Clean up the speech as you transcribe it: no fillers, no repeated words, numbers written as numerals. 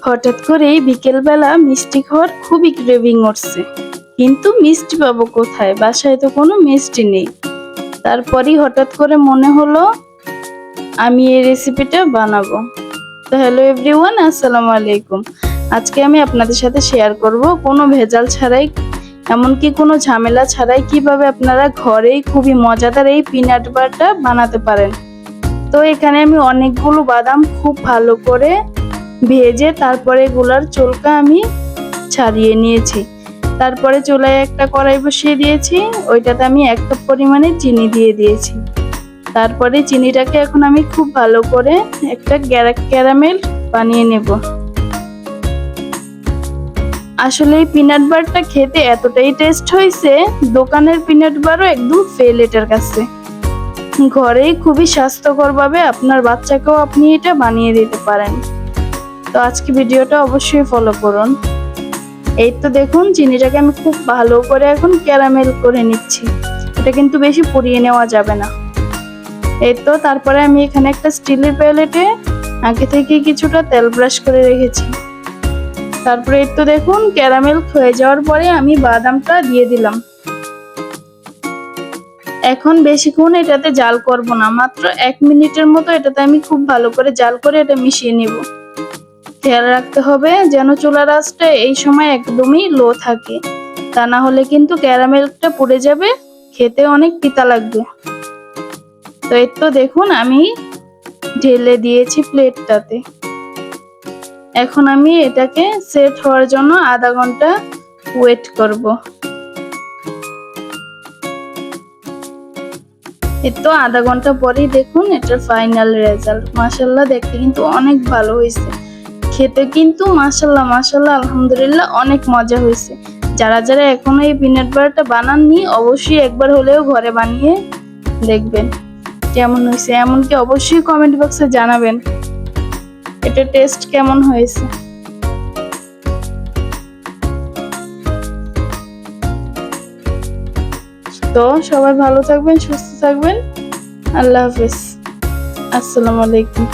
হঠাৎ করেই বিকেলবেলা মিষ্টি খাওয়ার খুবই ক্রেভিং উঠছে, কিন্তু মিষ্টি পাবো কোথায়? বাসায় তো কোনো মিষ্টি নেই। তারপরই হঠাৎ করে মনে হলো আমি এই রেসিপিটা বানাবো। তো হ্যালো এভরিওয়ান, আসসালামু আলাইকুম। আজকে আমি আপনাদের সাথে শেয়ার করব কোনো ভেজাল ছাড়াই, এমনকি কোনো ঝামেলা ছাড়াই কিভাবে আপনারা ঘরেই খুবই মজাদার এই পিনাট বাটারটা বানাতে পারেন। তো এখানে আমি অনেকগুলো বাদাম খুব ভালো করে ভেজে তারপরে এগুলার চোলকা আমি ছাড়িয়ে নিয়েছি। তারপরে চুলায় একটা কড়াই বসিয়ে দিয়েছি, ওইটাতে আমি 1 কাপ পরিমাণে চিনি দিয়ে দিয়েছি। তারপরে চিনিটাকে এখন আমি খুব ভালো করে একটা ক্যারামেল বানিয়ে নেব। আসলে এই পিনাট বাটারটা খেতে এতটাই টেস্ট হয়েছে, দোকানের পিনাট বাটারও একদম ফেল এটার কাছে। ঘরেই খুবই স্বাস্থ্যকরভাবে আপনার বাচ্চাকেও আপনি এটা বানিয়ে দিতে পারেন। তো আজকে ভিডিওটা অবশ্যই ফলো করুন। এই তো দেখুন, চিনিটাকে আমি খুব ভালো করে এখন ক্যারামেল করে নিচ্ছি। এটা কিন্তু বেশি পুড়িয়ে নেওয়া যাবে না। এই তো তারপরে আমি এখানে একটা স্টিলের প্লেটে আগে থেকে কিছুটা তেল ব্রাশ করে রেখেছি। তারপরে এই তো দেখুন, ক্যারামেল হয়ে যাওয়ার পরে আমি বাদামটা দিয়ে দিলাম। এখন বেশিক্ষণ এটাতে জাল করব না, মাত্র 1 মিনিটের মতো এটাতে আমি খুব ভালো করে জাল করে এটা মিশিয়ে নেব। খেয়াল রাখতে হবে যেন চুলার আঁচটা এই সময় একদমই লো থাকে, তা না হলে কিন্তু ক্যারামেলটা পুড়ে যাবে, খেতে অনেক তিতা লাগবে। তো এই তো দেখুন, আমি ঢেলে দিয়েছি প্লেটটাতে। এখন আমি এটাকে সেট হওয়ার জন্য আধা ঘন্টা ওয়েট করব। এই তো আধা ঘন্টা পরেই দেখুন এটার ফাইনাল রেজাল্ট। মাশাআল্লাহ, দেখতে কিন্তু অনেক ভালো হয়েছে, খেতে কিন্তু মাশাআল্লাহ মাশাআল্লাহ আলহামদুলিল্লাহ অনেক মজা হয়েছে। যারা যারা এখনো এই পিনাট বাটারটা বানাননি, অবশ্যই একবার হলেও ঘরে বানিয়ে দেখবেন কেমন হয়েছে। এমনকি অবশ্যই কমেন্ট বক্সে জানাবেন এটা টেস্ট কেমন হয়েছে। তো সবাই ভালো থাকবেন, সুস্থ থাকবেন। আল্লাহ হাফেজ, আসসালামু আলাইকুম।